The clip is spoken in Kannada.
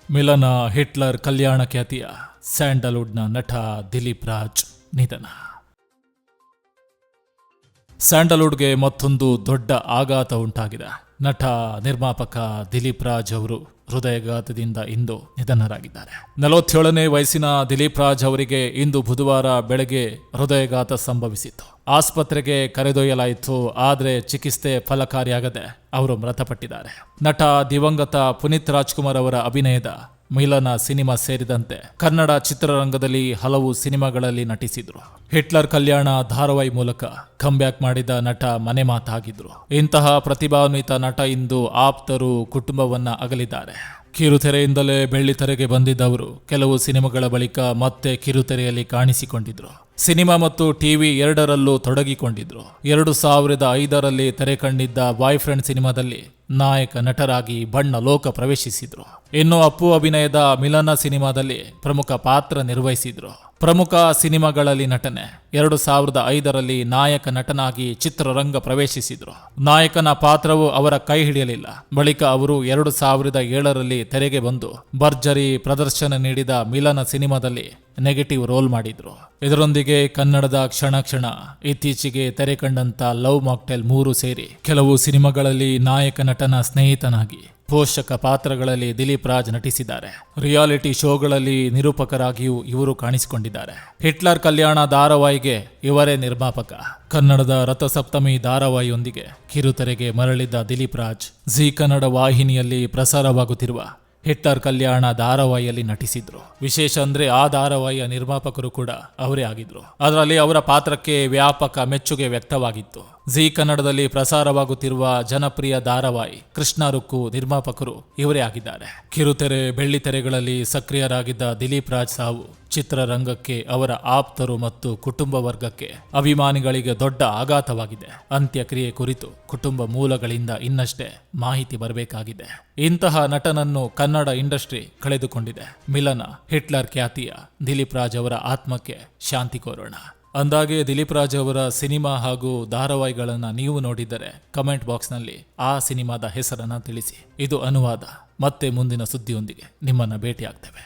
ಮಿಲನ ಹಿಟ್ಲರ್ ಕಲ್ಯಾಣ ಖ್ಯಾತಿಯ ಸ್ಯಾಂಡಲ್ವುಡ್ನ ನಟ ದಿಲೀಪ್ ರಾಜ್ ನಿಧನ. ಸ್ಯಾಂಡಲ್ವುಡ್ಗೆ ಮತ್ತೊಂದು ದೊಡ್ಡ ಆಘಾತ ಉಂಟಾಗಿದೆ. ನಟ ನಿರ್ಮಾಪಕ ದಿಲೀಪ್ ರಾಜ್ ಅವರು ಹೃದಯಘಾತದಿಂದ ಇಂದು ನಿಧನರಾಗಿದ್ದಾರೆ. 47ನೇ ವಯಸ್ಸಿನ ದಿಲೀಪ್ ರಾಜ್ ಅವರಿಗೆ ಇಂದು ಬುಧವಾರ ಬೆಳಗ್ಗೆ ಹೃದಯಘಾತ ಸಂಭವಿಸಿತ್ತು. ಆಸ್ಪತ್ರೆಗೆ ಕರೆದೊಯ್ಯಲಾಯಿತು. ಆದರೆ ಚಿಕಿತ್ಸೆ ಫಲಕಾರಿಯಾಗದೆ ಅವರು ಮೃತಪಟ್ಟಿದ್ದಾರೆ. ನಟ ದಿವಂಗತ ಪುನೀತ್ ರಾಜ್ಕುಮಾರ್ ಅವರ ಅಭಿನಯದ ಮಿಲನ ಸಿನಿಮಾ ಸೇರಿದಂತೆ ಕನ್ನಡ ಚಿತ್ರರಂಗದಲ್ಲಿ ಹಲವು ಸಿನಿಮಾಗಳಲ್ಲಿ ನಟಿಸಿದ್ರು. ಹಿಟ್ಲರ್ ಕಲ್ಯಾಣ ಧಾರಾವಾಹಿ ಮೂಲಕ ಕಮ್ಬ್ಯಾಕ್ ಮಾಡಿದ ನಟ ಮನೆ ಮಾತಾಗಿದ್ರು. ಇಂತಹ ಪ್ರತಿಭಾನ್ವಿತ ನಟ ಇಂದು ಆಪ್ತರು ಕುಟುಂಬವನ್ನ ಅಗಲಿದ್ದಾರೆ. ಕಿರುತೆರೆಯಿಂದಲೇ ಬೆಳ್ಳಿತೆರೆಗೆ ಬಂದಿದ್ದವರು ಕೆಲವು ಸಿನಿಮಾಗಳ ಬಳಿಕ ಮತ್ತೆ ಕಿರುತೆರೆಯಲ್ಲಿ ಕಾಣಿಸಿಕೊಂಡಿದ್ರು. ಸಿನಿಮಾ ಮತ್ತು ಟಿವಿ ಎರಡರಲ್ಲೂ ತೊಡಗಿಕೊಂಡಿದ್ರು. 2005ರಲ್ಲಿ ತೆರೆ ಕಂಡಿದ್ದ ಬಾಯ್ ಫ್ರೆಂಡ್ ಸಿನಿಮಾದಲ್ಲಿ ನಾಯಕ ನಟರಾಗಿ ಬಣ್ಣ ಲೋಕ ಪ್ರವೇಶಿಸಿದ್ರು. ಇನ್ನು ಅಪ್ಪು ಅಭಿನಯದ ಮಿಲನ ಸಿನಿಮಾದಲ್ಲಿ ಪ್ರಮುಖ ಪಾತ್ರ ನಿರ್ವಹಿಸಿದ್ರು. ಪ್ರಮುಖ ಸಿನಿಮಾಗಳಲ್ಲಿ ನಟನೆ. 2005ರಲ್ಲಿ ನಾಯಕ ನಟನಾಗಿ ಚಿತ್ರರಂಗ ಪ್ರವೇಶಿಸಿದ್ರು. ನಾಯಕನ ಪಾತ್ರವು ಅವರ ಕೈ ಹಿಡಿಯಲಿಲ್ಲ. ಬಳಿಕ ಅವರು 2007ರಲ್ಲಿ ತೆರೆಗೆ ಬಂದು ಭರ್ಜರಿ ಪ್ರದರ್ಶನ ನೀಡಿದ ಮಿಲನ ಸಿನಿಮಾದಲ್ಲಿ ನೆಗೆಟಿವ್ ರೋಲ್ ಮಾಡಿದ್ರು. ಇದರೊಂದಿಗೆ ಕನ್ನಡದ ಕ್ಷಣ ಕ್ಷಣ, ಇತ್ತೀಚೆಗೆ ತೆರೆ ಕಂಡಂತ ಲವ್ ಮಾಕ್ಟೇಲ್ 3 ಸೇರಿ ಕೆಲವು ಸಿನಿಮಾಗಳಲ್ಲಿ ನಾಯಕ ನಟನ ಸ್ನೇಹಿತನಾಗಿ ಪೋಷಕ ಪಾತ್ರಗಳಲ್ಲಿ ದಿಲೀಪ್ ರಾಜ್ ನಟಿಸಿದ್ದಾರೆ. ರಿಯಾಲಿಟಿ ಶೋಗಳಲ್ಲಿ ನಿರೂಪಕರಾಗಿಯೂ ಇವರು ಕಾಣಿಸಿಕೊಂಡಿದ್ದಾರೆ. ಹಿಟ್ಲರ್ ಕಲ್ಯಾಣ ಧಾರಾವಾಹಿಗೆ ಇವರೇ ನಿರ್ಮಾಪಕ. ಕನ್ನಡದ ರಥಸಪ್ತಮಿ ಧಾರಾವಾಹಿಯೊಂದಿಗೆ ಕಿರುತೆರೆಗೆ ಮರಳಿದ್ದ ದಿಲೀಪ್ ರಾಜ್ ಜೀ ಕನ್ನಡ ವಾಹಿನಿಯಲ್ಲಿ ಪ್ರಸಾರವಾಗುತ್ತಿರುವ ಹಿಟ್ಲರ್ ಕಲ್ಯಾಣ ಧಾರಾವಾಹಿಯಲ್ಲಿ ನಟಿಸಿದ್ರು. ವಿಶೇಷ ಅಂದ್ರೆ ಆ ಧಾರಾವಾಹಿಯ ನಿರ್ಮಾಪಕರು ಕೂಡ ಅವರೇ ಆಗಿದ್ರು. ಅದರಲ್ಲಿ ಅವರ ಪಾತ್ರಕ್ಕೆ ವ್ಯಾಪಕ ಮೆಚ್ಚುಗೆ ವ್ಯಕ್ತವಾಗಿತ್ತು. ಜೀ ಕನ್ನಡದಲ್ಲಿ ಪ್ರಸಾರವಾಗುತ್ತಿರುವ ಜನಪ್ರಿಯ ಧಾರಾವಾಹಿ ಕೃಷ್ಣ ರುಕ್ಕು ನಿರ್ಮಾಪಕರು ಇವರೇ ಆಗಿದ್ದಾರೆ. ಕಿರುತೆರೆ ಬೆಳ್ಳಿತೆರೆಗಳಲ್ಲಿ ಸಕ್ರಿಯರಾಗಿದ್ದ ದಿಲೀಪ್ ರಾಜ್ ಸಾವು ಚಿತ್ರರಂಗಕ್ಕೆ, ಅವರ ಆಪ್ತರು ಮತ್ತು ಕುಟುಂಬ ವರ್ಗಕ್ಕೆ, ಅಭಿಮಾನಿಗಳಿಗೆ ದೊಡ್ಡ ಆಘಾತವಾಗಿದೆ. ಅಂತ್ಯಕ್ರಿಯೆ ಕುರಿತು ಕುಟುಂಬ ಮೂಲಗಳಿಂದ ಇನ್ನಷ್ಟೇ ಮಾಹಿತಿ ಬರಬೇಕಾಗಿದೆ. ಇಂತಹ ನಟನನ್ನು ಕನ್ನಡ ಇಂಡಸ್ಟ್ರಿ ಕಳೆದುಕೊಂಡಿದೆ. ಮಿಲನ ಹಿಟ್ಲರ್ ಖ್ಯಾತಿಯ ದಿಲೀಪ್ ರಾಜ್ ಅವರ ಆತ್ಮಕ್ಕೆ ಶಾಂತಿ ಕೋರೋಣ. ಅಂದಾಗೆ ದಿಲೀಪ್ ರಾಜ್ ಅವರ ಸಿನಿಮಾ ಹಾಗೂ ಧಾರಾವಾಹಿಗಳನ್ನು ನೀವು ನೋಡಿದ್ದರೆ ಕಮೆಂಟ್ ಬಾಕ್ಸ್ನಲ್ಲಿ ಆ ಸಿನಿಮಾದ ಹೆಸರನ್ನು ತಿಳಿಸಿ. ಇದು ಅನುವಾದ. ಮತ್ತೆ ಮುಂದಿನ ಸುದ್ದಿಯೊಂದಿಗೆ ನಿಮ್ಮನ್ನು ಭೇಟಿಯಾಗ್ತೇವೆ.